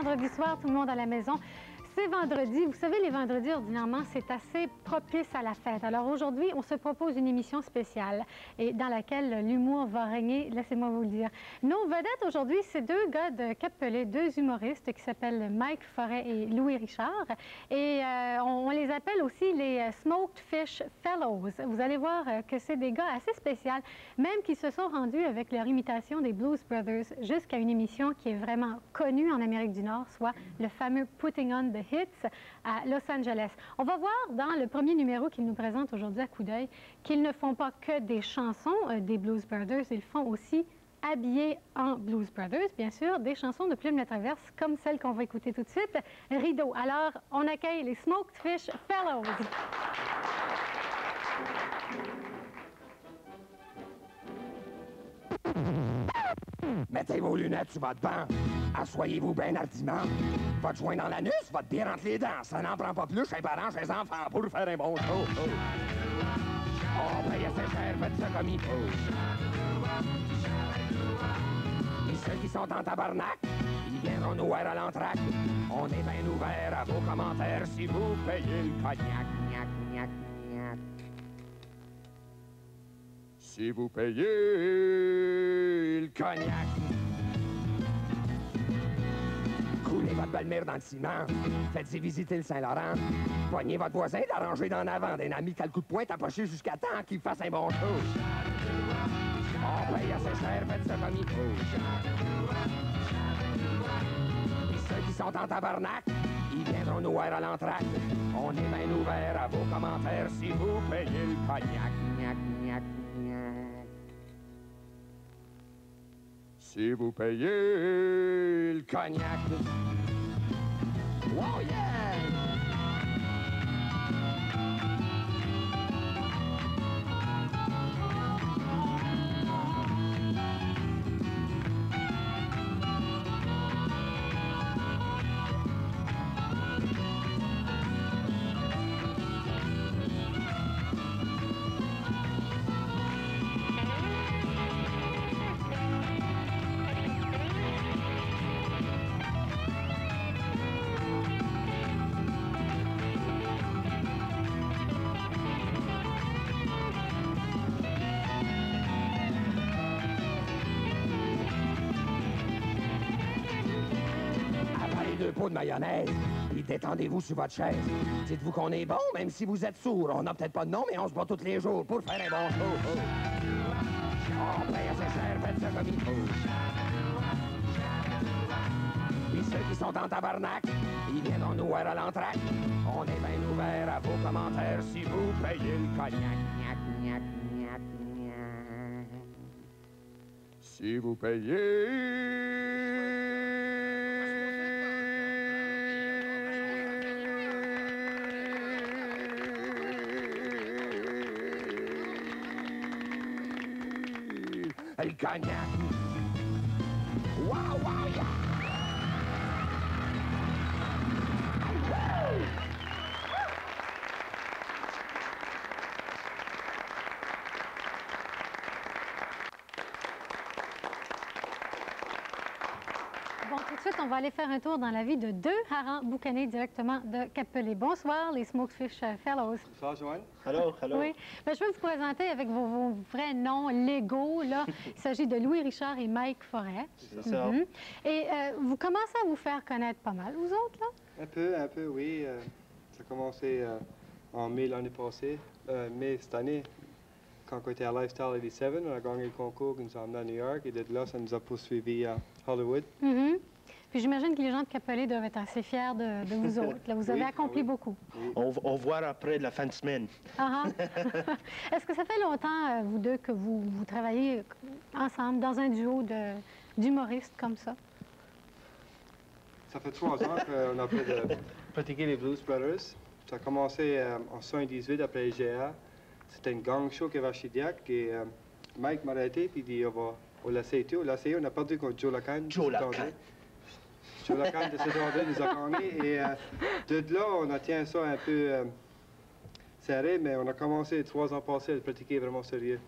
vendredi soir, tout le monde à la maison. C'est vendredi. Vous savez, les vendredis, ordinairement, c'est assez propice à la fête. Alors aujourd'hui, on se propose une émission spéciale et dans laquelle l'humour va régner, laissez-moi vous le dire. Nos vedettes aujourd'hui, c'est deux gars de Cap-Pelé, deux humoristes qui s'appellent Mike Forêt et Louis Richard. Et on les appelle aussi les Smoked Fish Fellows. Vous allez voir que c'est des gars assez spéciaux, même qui se sont rendus avec leur imitation des Blues Brothers jusqu'à une émission qui est vraiment connue en Amérique du Nord, soit le fameux Putting on the Hits à Los Angeles. On va voir dans le premier numéro qu'ils nous présentent aujourd'hui à coup d'œil qu'ils ne font pas que des chansons des Blues Brothers, ils font aussi, habillés en Blues Brothers, bien sûr, des chansons de Plume la Traverse comme celle qu'on va écouter tout de suite, Rideau. Alors, on accueille les Smoked Fish Fellows. Mettez vos lunettes sur votre banc. Assoyez-vous bien hardiment. Votre joint dans l'anus, votre bière entre les dents. Ça n'en prend pas plus chez les parents, chez les enfants, pour faire un bon show. On paye assez cher, faites ça comme il faut. Et ceux qui sont en tabarnak, ils viendront nous voir à l'entraque. On est bien ouvert à vos commentaires si vous payez le cognac. Gnac, gnac, gnac. Si vous payez le cognac. Coulez votre belle-mère dans le ciment. Faites-y visiter le Saint-Laurent. Poignez votre voisin d'arranger d'en avant d'un ami qui a le coup de poing tapoché jusqu'à temps qu'il fasse un bon show. On paye assez cher, faites ça comme il faut. Et ceux qui sont en tabarnak, ils viendront nous voir à l'entraque. On est bien ouvert à vos commentaires si vous payez le cognac. Gnac, gnac, gnac. Si vous payez le cognac. Oh yeah! Deux pots de mayonnaise, puis détendez-vous sur votre chaise. Dites-vous qu'on est bon, même si vous êtes sourd. On n'a peut-être pas de nom, mais on se bat tous les jours pour faire un bon show. On paye assez cher, faites ça comme il faut. Puis ceux qui sont en tabarnak, ils viendront nous voir à l'entraque. On est bien ouvert à vos commentaires si vous payez le cognac. Gnac, gnac, gnac, gnac. Si vous payez... le cognac. Wow, wow, yeah! Bon, tout de suite, on va aller faire un tour dans la vie de deux harengs boucanés directement de Cap-Pelé. Bonsoir, les Smoked Fish Fellows. Bonsoir, Joanne. Hello, hello. Oui. Bien, je vais vous présenter avec vos vrais noms légaux. Là. Il s'agit de Louis Richard et Mike Forêt. C'est ça. Et vous commencez à vous faire connaître pas mal, vous autres, là? Un peu, oui. Ça a commencé en mai l'année passée. Mais cette année, quand on était à Lifestyle 87, on a gagné le concours qui nous a emmenés à New York. Et de là, ça nous a poursuivis à Hollywood. Puis j'imagine que les gens de Cap-Pelé doivent être assez fiers de vous autres. Là, vous avez accompli beaucoup. Oui. On voit après la fin de semaine. Est-ce que ça fait longtemps, vous deux, que vous travaillez ensemble dans un duo d'humoristes comme ça? Ça fait 3 ans qu'on a pratiqué les Blues Brothers. Ça a commencé en 78 après les GA. C'était une gang show qui avait à Chidiac. Et Mike m'a arrêté et dit on va l'essayer tout. On l'a essayé, on a perdu contre Joe Lacan. Joe Lacan. Joe Lacan de cette année nous a gagné. Et de là, on a tient ça un peu. serré, mais on a commencé 3 ans passés à le pratiquer vraiment sérieux.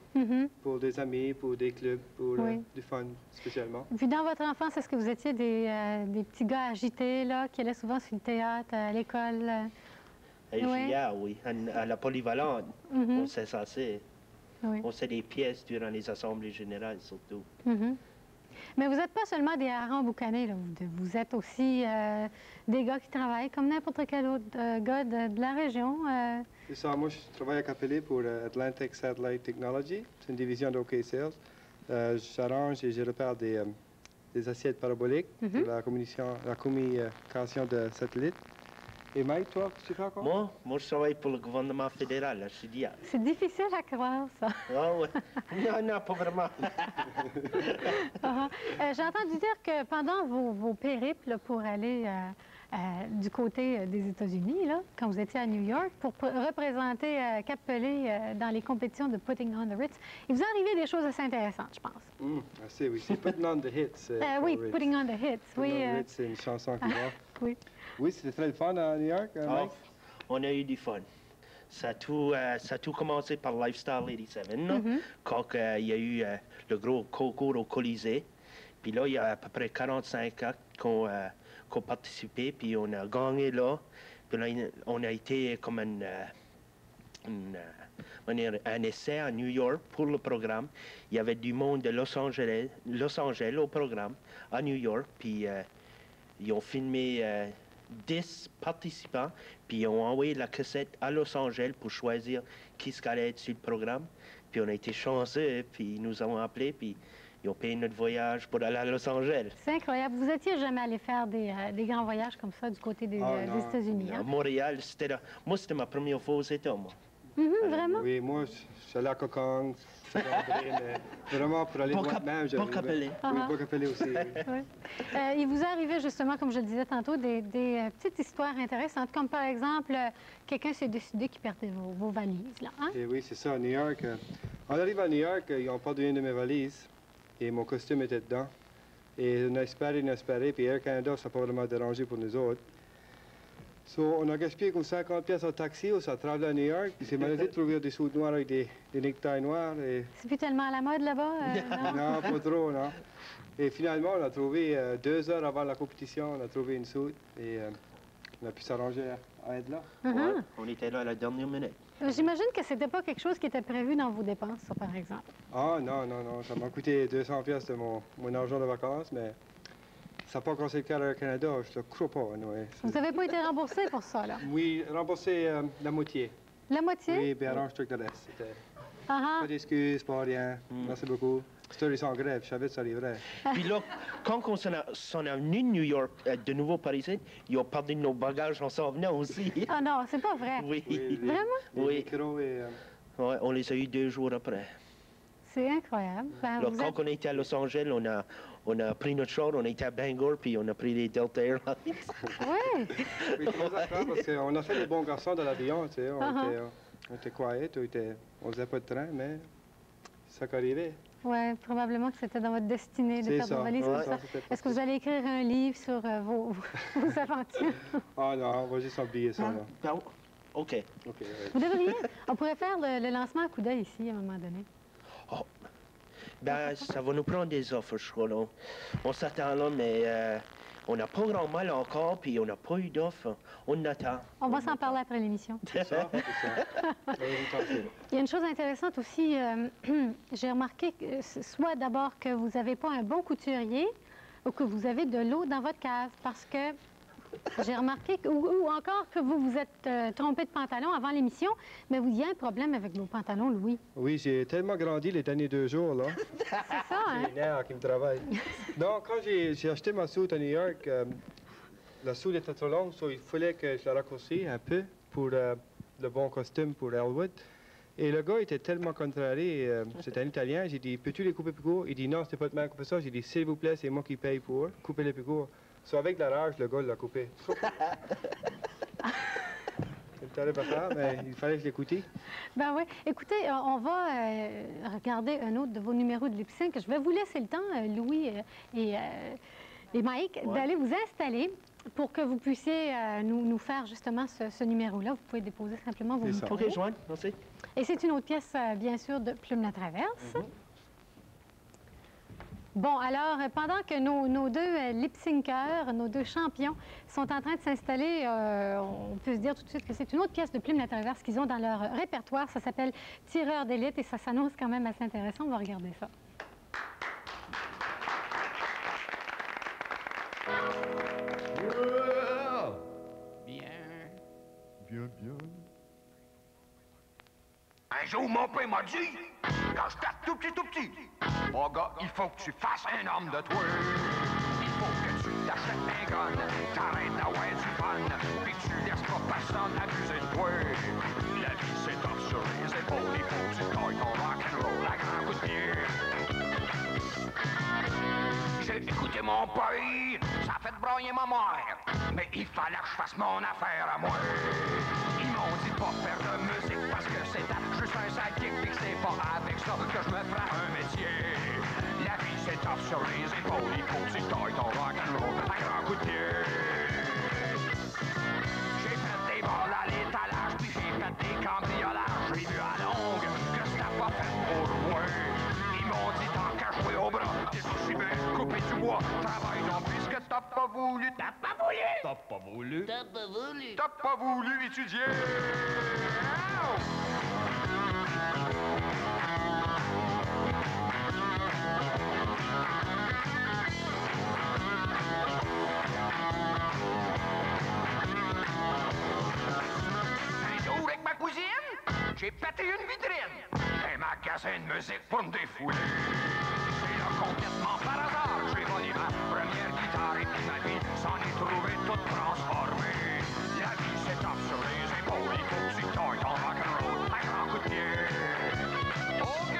Pour des amis, pour des clubs, pour du fun spécialement. Puis dans votre enfance, est-ce que vous étiez des petits gars agités, là, qui allaient souvent sur le théâtre, à l'école? Oui. À la polyvalente, on s'est censé. On fait des pièces durant les assemblées générales, surtout. Mais vous n'êtes pas seulement des harengs boucanés, là. Vous êtes aussi des gars qui travaillent comme n'importe quel autre gars de la région. C'est ça, moi je travaille à Capelli pour Atlantic Satellite Technology, c'est une division de OK Sales. J'arrange et je répare des assiettes paraboliques pour la communication de satellites. Et Mike, toi, qu'est-ce que tu fais encore? Moi, je travaille pour le gouvernement fédéral à Chidia. C'est difficile à croire, ça. Non, pas vraiment. J'ai entendu dire que pendant vos périples pour aller du côté des États-Unis, là, quand vous étiez à New York, pour représenter Capelli dans les compétitions de Putting on the Ritz, il vous est arrivé des choses assez intéressantes, je pense. Assez, oui. C'est Putting on the Hits. Oui, Putting on the Hits. Putting on the Ritz, c'est une chanson qui va. Oui. Oui, c'était très le fun à New York, Mike? On a eu du fun. Ça a tout commencé par Lifestyle 87, quand il y a eu le gros concours au Colisée. Puis là, il y a à peu près 45 ans qu'on participé, puis on a gagné là. Puis là, on a été comme un essai à New York pour le programme. Il y avait du monde de Los Angeles au programme, à New York, puis ils ont filmé 10 participants, puis ils ont envoyé la cassette à Los Angeles pour choisir qui allait être sur le programme. Puis on a été chanceux, puis ils nous ont appelés, puis ils ont payé notre voyage pour aller à Los Angeles. C'est incroyable. Vous étiez jamais allé faire des grands voyages comme ça du côté des États-Unis? À Montréal, c'était ma première fois aux États, moi. Vraiment? Oui, moi, je suis allé à Kokong, mais vraiment pour aller moi-même. Pour Capelli. Oui, pour Capelli aussi. Oui. Il vous est arrivé justement, comme je le disais tantôt, des petites histoires intéressantes, comme par exemple, quelqu'un s'est décidé qu'il perdait vos valises, là, hein? Et oui, c'est ça, à New York. On arrive à New York, ils ont perdu une de mes valises, et mon costume était dedans. Et on a espéré, puis Air Canada, ça n'a pas vraiment dérangé pour nous autres. On a gaspillé comme 50 pièces en taxi, on s'est traversé à New York, puis c'est malaisé de trouver des sous noirs avec des neckties noirs. C'est plus tellement à la mode là-bas? Non, pas trop, non. Et finalement, on a trouvé 2 heures avant la compétition, on a trouvé une soute, et on a pu s'arranger à être là. On était là à la dernière minute. J'imagine que c'était pas quelque chose qui était prévu dans vos dépenses, ça, par exemple. Ah, non, ça m'a coûté 200 pièces de mon argent de vacances, mais ça n'a pas encore été le cas à Canada, je ne le crois pas. Ouais. Vous n'avez pas été remboursé pour ça, là? Oui, remboursé la moitié. La moitié? Oui, puis arrange-toi que le reste. Pas d'excuses, pas rien. Merci beaucoup. C'était sans grève, je savais que ça arriverait. Puis là, quand on s'en est venu de New York, de nouveau par ici, ils ont perdu nos bagages en s'en venant aussi. Ah non, c'est pas vrai? Oui. Vraiment? Les micros et... Ouais, on les a eu 2 jours après. C'est incroyable. Ben, là, quand on était à Los Angeles, on a pris notre char, on était à Bangor, puis on a pris les Delta Airlines. Oui. Oui, parce qu'on a fait les bons garçons de l'avion, tu sais. On était quiet, on faisait pas de train, mais ça arrivait. Oui, probablement que c'était dans votre destinée de faire vos valises. Est-ce que vous allez écrire un livre sur vos aventures? Ah non, on va juste oublier ça. Là. OK. Vous devriez. On pourrait faire le lancement à coup d'œil ici, à un moment donné. Oh. Ben, ça va nous prendre des offres, je crois. Là. On s'attend là, mais on n'a pas grand mal encore, puis on n'a pas eu d'offres. On attend. On va s'en parler après l'émission. C'est ça. Il y a une chose intéressante aussi. J'ai remarqué que soit d'abord que vous n'avez pas un bon couturier ou que vous avez de l'eau dans votre cave, parce que j'ai remarqué, ou encore que vous vous êtes trompé de pantalon avant l'émission, mais il y a un problème avec vos pantalons, Louis. Oui, j'ai tellement grandi les derniers 2 jours, là. C'est ça, hein? C'est les nerfs qui me travaillent. Donc, quand j'ai acheté ma soute à New York, la soute était trop longue, il fallait que je la raccourcisse un peu pour le bon costume pour Elwood. Et le gars était tellement contrarié, c'était un Italien, j'ai dit, peux-tu les couper plus court? Il dit, non, c'était pas de mal couper ça. J'ai dit, s'il vous plaît, c'est moi qui paye pour couper les plus courts. Avec la rage, le gars l'a coupé. C'est terrible à faire, mais il fallait que je l'écoute. Ben oui. Écoutez, on va regarder un autre de vos numéros de lip-sync. Je vais vous laisser le temps, Louis et Mike, d'aller vous installer. pour que vous puissiez nous faire justement ce numéro-là. Vous pouvez déposer simplement vos micros. OK, Joanne, merci. Et c'est une autre pièce, bien sûr, de Plume la Traverse. Bon, alors, pendant que nos deux lip-synkers, nos deux champions, sont en train de s'installer, on peut se dire tout de suite que c'est une autre pièce de Plume la Traverse qu'ils ont dans leur répertoire. Ça s'appelle Tireur d'élite et ça s'annonce quand même assez intéressant. On va regarder ça. Bien. Un jour, mon père m'a dit, quand j'étais tout petit, mon gars, il faut que tu fasses un homme de toi. Il faut que tu t'achètes un gun, t'arrêtes d'avoir du fun, puis tu laisses pas personne abuser de toi. La vie, c'est tough sur les épaules, il faut que tu tailles ton rock'n'roll à grands coups de pied. J'ai écouté mon père, ça a fait broyer ma mère, mais il fallait que je fasse mon affaire à moi. Ils m'ont dit de pas faire de musique parce que c'est juste un sidekick pis que c'est pas avec ça que je me ferai un métier. La vie c'est tough sur les épaules, il faut que tu tailles ton rock'n'roll à grands coups de pied. J'ai fait des vols à l'étalage pis j'ai fait des cambriolages, j'ai vu à longue que c'était pas fait pour moi. Ils m'ont dit tant qu'à jouer au bras, t'es aussi bien couper du bois, travaille donc puisque t'as pas voulu. T'as pas voulu? T'as pas voulu? T'as pas voulu? T'as pas voulu étudier? Un jour avec ma cousine, j'ai pété une vitrine. Un magasin de musique pour me défouler. C'est là complètement par hasard que j'ai volé ma première guitare et puis ma vie s'en est trouvée toute transformée. La vie s'étoffe sur les épaules, il faut que tu tailles ton rock'n'roll à grands coups de pied. OK!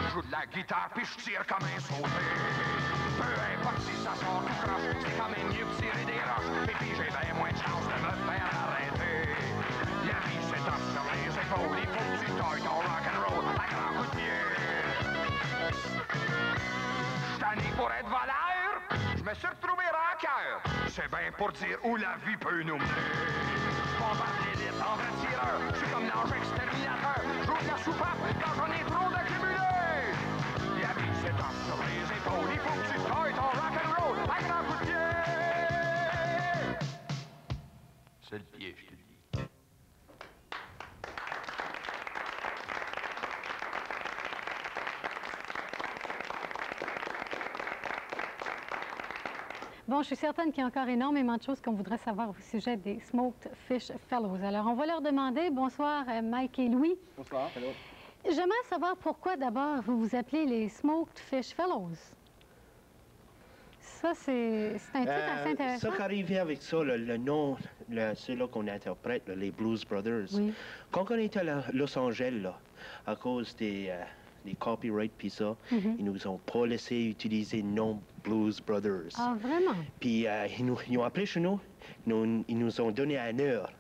Je joue de la guitare puis je tire comme un sauté. Peu importe si ça sort tout croche, c'est quand même mieux que tirer des roches. Et puis j'ai bien moins de chance de me faire arrêter. La vie c'est tough sur les épaules, il faut que tu tailles ton rock'n'roll à grands coups de pied. J'suis tanné pour être voleur, je me suis retrouvé rancœur. C'est bien pour dire où la vie peut nous mener. Bombarde l'élite en vrai tireur, je suis comme l'ange exterminateur. J'ouvre la soupape quand j'en ai trop d'accumulés. La vie c'est tough sur les épaules, il faut que tu tailles ton rock'n'roll à grands coups de pied. C'est le pied, je te dis. Bon, je suis certaine qu'il y a encore énormément de choses qu'on voudrait savoir au sujet des Smoked Fish Fellows. Alors, on va leur demander. Bonsoir, Mike et Louis. Bonsoir. Hello. J'aimerais savoir pourquoi, d'abord, vous vous appelez les Smoked Fish Fellows. Ça, c'est un titre assez intéressant. Ça qui arrivait avec ça, le nom, c'est là qu'on interprète, les Blues Brothers. Oui. Quand on était à Los Angeles, là, à cause des copyrights puis ça, ils nous ont pas laissé utiliser le nom Blues Brothers. Ah, vraiment? Puis ils ont appelé chez nous, ils nous ont donné 1 heure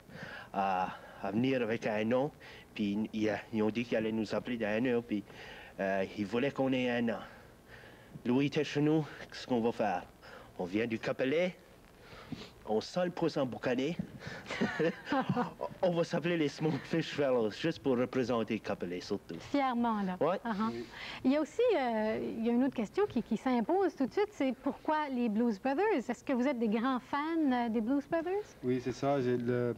à venir avec un nom, puis ils ont dit qu'ils allaient nous appeler dans 1 heure, puis ils voulaient qu'on ait 1 an. Louis était chez nous, qu'est-ce qu'on va faire? On vient du Capelet, on sent le pouce emboucané. On va s'appeler les Smoked Fish Fellows, juste pour représenter Capelet, surtout. Fièrement, là. Ouais. Oui. Il y a aussi il y a une autre question qui s'impose tout de suite, c'est pourquoi les Blues Brothers? Est-ce que vous êtes des grands fans des Blues Brothers? Oui, c'est ça. Le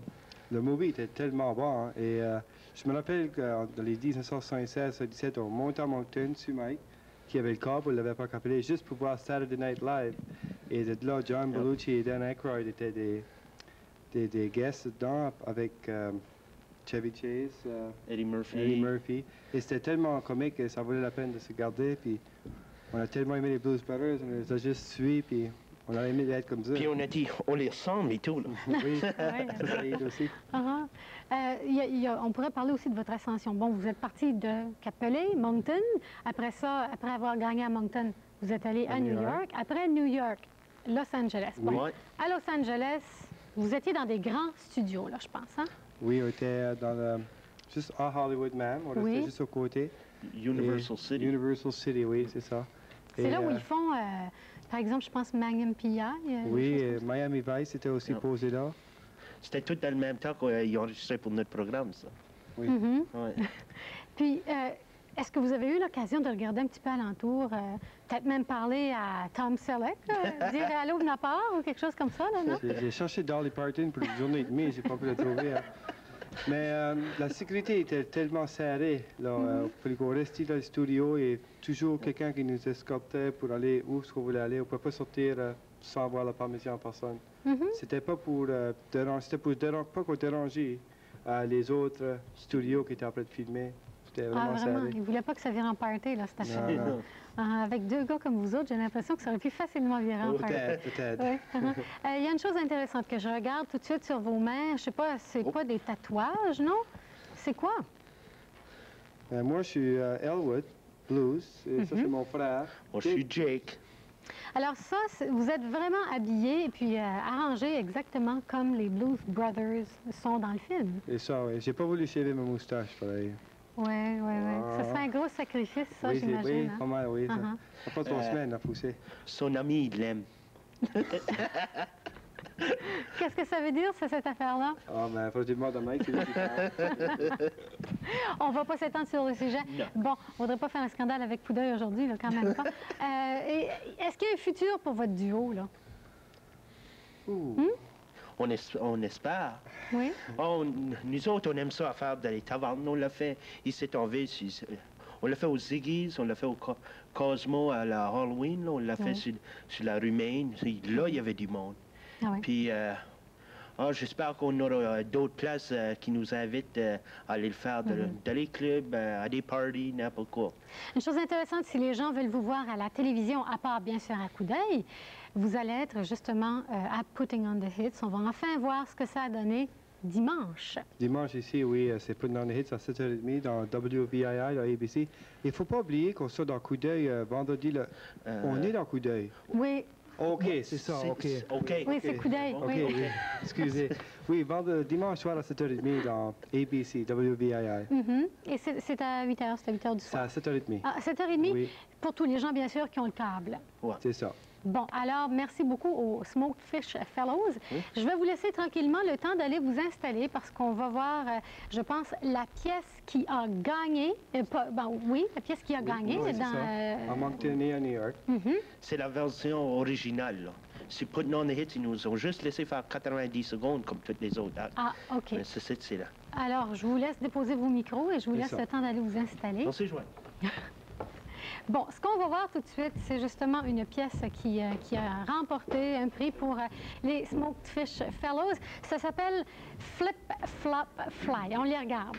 movie était tellement bon. Hein, et je me rappelle que dans les 1976-77, on montait à Moncton sur Mike, qui avait le câble, on ne l'avait pas appelé, juste pour voir Saturday Night Live. Et de là, John Belushi et Dan Aykroyd étaient des guests dedans avec Chevy Chase, Eddie Murphy. Et c'était tellement comique que ça valait la peine de se garder. Puis on a tellement aimé les Blues Brothers, on les a juste suivis, puis on a aimé être comme ça. Puis on a dit, on les ressemble et tout, là. Oui, ça aide aussi. On pourrait parler aussi de votre ascension. Bon, vous êtes parti de Capelé, Moncton. Après ça, après avoir gagné à Moncton, vous êtes allé à New York. Après New York, Los Angeles. Bon, Oui. à Los Angeles, vous étiez dans des grands studios, là, je pense, hein? Oui, on était juste à Hollywood même, on restait juste au côté. Universal City. Universal City, oui, c'est ça. C'est là où ils font, par exemple, je pense, Magnum P.I. Oui, Miami Vice était aussi posé là. C'était tout dans le même temps qu'ils enregistraient pour notre programme, ça. Oui. Ouais. Puis, est-ce que vous avez eu l'occasion de regarder un petit peu alentour, peut-être même parler à Tom Selleck, dire allô de ma part ou quelque chose comme ça, là, non? J'ai cherché Dolly Parton pour une journée et demie, j'ai pas pu la trouver. Hein. Mais la sécurité était tellement serrée. Là, pour qu'on reste dans le studio, et toujours quelqu'un qui nous escortait pour aller où ce qu'on voulait aller. On ne pouvait pas sortir sans avoir la permission en personne. C'était pas pour déranger, c'était pour pas qu'on dérangeait les autres studios qui étaient en train de filmer. C'était vraiment serré. Ils ne voulaient pas que ça vire en party, là, cette affaire. Non. Avec deux gars comme vous autres, j'ai l'impression que ça aurait pu facilement virer en party. Peut-être. Oui. Il y a une chose intéressante que je regarde tout de suite sur vos mains. Je ne sais pas, c'est pas des tatouages, non? C'est quoi? Moi, je suis Elwood Blues, et ça, c'est mon frère. Moi, je suis Jake. Alors ça, vous êtes vraiment habillés et puis arrangés exactement comme les Blues Brothers sont dans le film. Et ça, oui. J'ai pas voulu shaver ma moustache, pareil. Oui. Ça serait un gros sacrifice, ça, Oui, j'imagine. oui, Hein? pas mal, oui. Ça fait 3 semaines à pousser. Son ami, il l'aime. Qu'est-ce que ça veut dire, cette affaire-là? Ah, ben, faut que je demande à Mike, c'est lui qui parle. On va pas s'étendre sur le sujet. Non. Bon, on ne voudrait pas faire un scandale avec coup d'œil aujourd'hui, là, quand même pas. Est-ce qu'il y a un futur pour votre duo, là? On espère. Oui? Oh, nous autres, on aime ça à faire dans les tavernes. On l'a fait ici en ville. On l'a fait aux Ziggy's, on l'a fait au Cosmo à la Halloween. Là, on l'a fait sur la rue Main. Là, il y avait du monde. Ah oui. Puis, j'espère qu'on aura d'autres places qui nous invitent à aller le faire dans les clubs, à des parties, n'importe quoi. Une chose intéressante, si les gens veulent vous voir à la télévision, à part bien sûr à coup d'œil, vous allez être justement à Putting on the Hits. On va enfin voir ce que ça a donné dimanche. Dimanche ici, oui, c'est Putting on the Hits à 7h30 dans WVII, à ABC. Il ne faut pas oublier qu'on sort dans Coup d'œil vendredi. On est dans Coup d'œil. Oui. OK, c'est ça, OK. Oui, c'est coup d'œil. OK, Oui. oui. Excusez. Oui, dimanche soir à 7h30 dans ABC, WVII. Et c'est à 8h, c'est à 8h du C'est soir. à 7h30. À 7h30, Oui. pour tous les gens, bien sûr, qui ont le câble. C'est ça. Bon, alors, merci beaucoup aux Smoked Fish Fellows. Je vais vous laisser tranquillement le temps d'aller vous installer parce qu'on va voir, je pense, la pièce qui a gagné. La pièce qui a gagné Oui, c'est dans... ça. À Moncton et à New York. C'est la version originale. Là. Sur Putting on the Hits, ils nous ont juste laissé faire 90 secondes comme toutes les autres actes. Ah, OK. Mais c'est là. Alors, je vous laisse déposer vos micros et je vous C'est laisse ça. le temps d'aller vous installer. On s'est joint. Bon, ce qu'on va voir tout de suite, c'est justement une pièce qui a remporté un prix pour les Smoked Fish Fellows. Ça s'appelle Flip, Flop, Fly. On les regarde.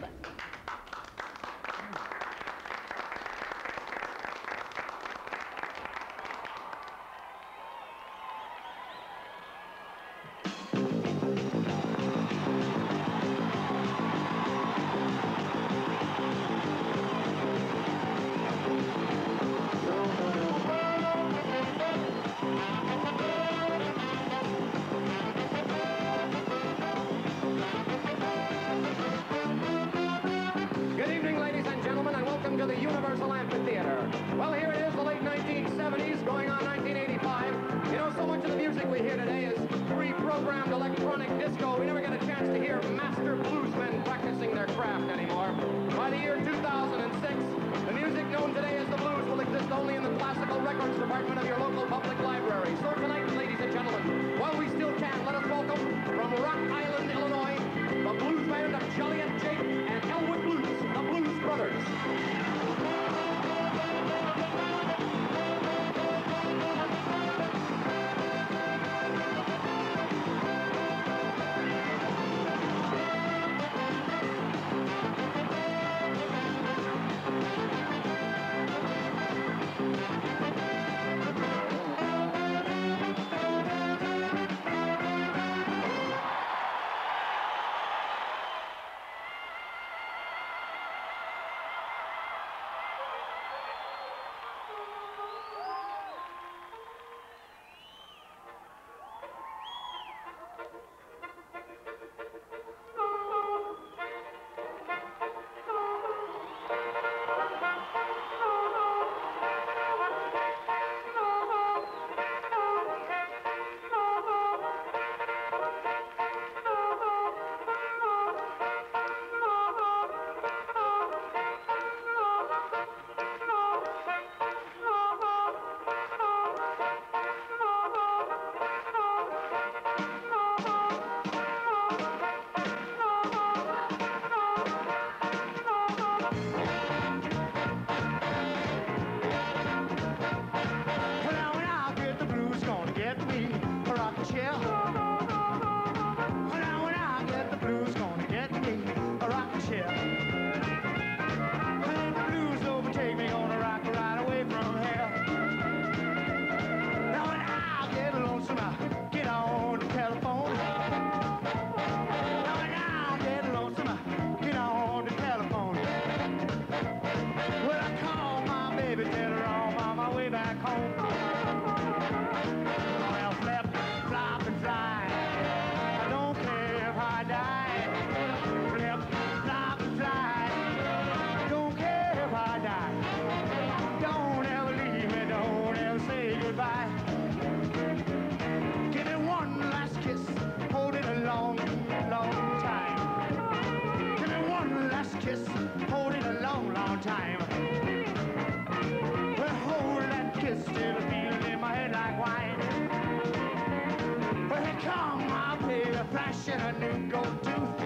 flashing a new gold tooth.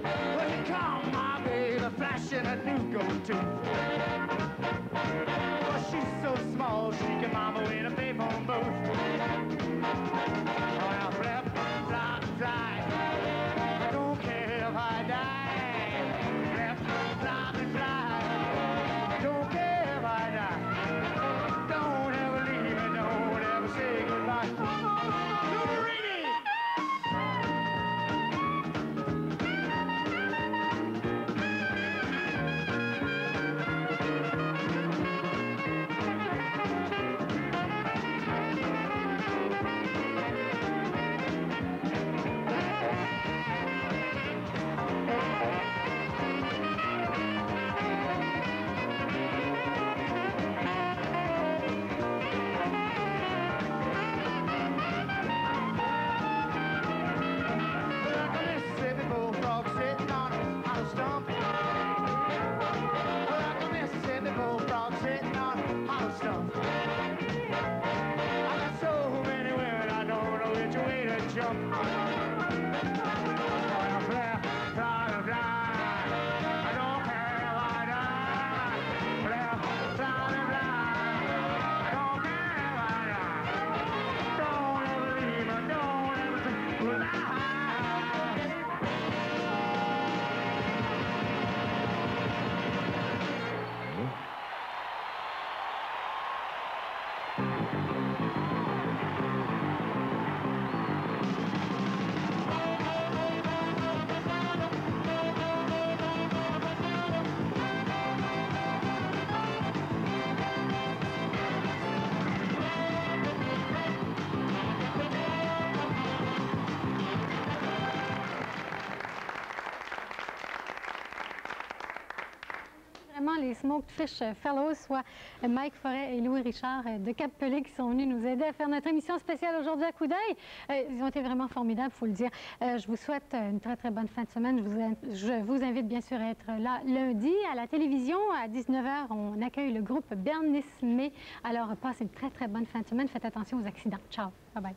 Well, here come my baby, flashing a new gold tooth. Well, she's so small, she can mama in a payphone booth. Well, flip, flop, fly. I don't care if I die. Flip, flop, and fly. I don't care if I die. Don't ever leave me, don't ever say goodbye. Lou-Marini! Les Smoked Fish Fellows, soit Mike Forêt et Louis Richard de Cap-Pelé qui sont venus nous aider à faire notre émission spéciale aujourd'hui à Coup d'œil. Ils ont été vraiment formidables, il faut le dire. Je vous souhaite une très, très bonne fin de semaine. Je vous invite bien sûr à être là lundi à la télévision. À 19h, on accueille le groupe Bernice May. Alors, passez une très, très bonne fin de semaine. Faites attention aux accidents. Ciao. Bye-bye.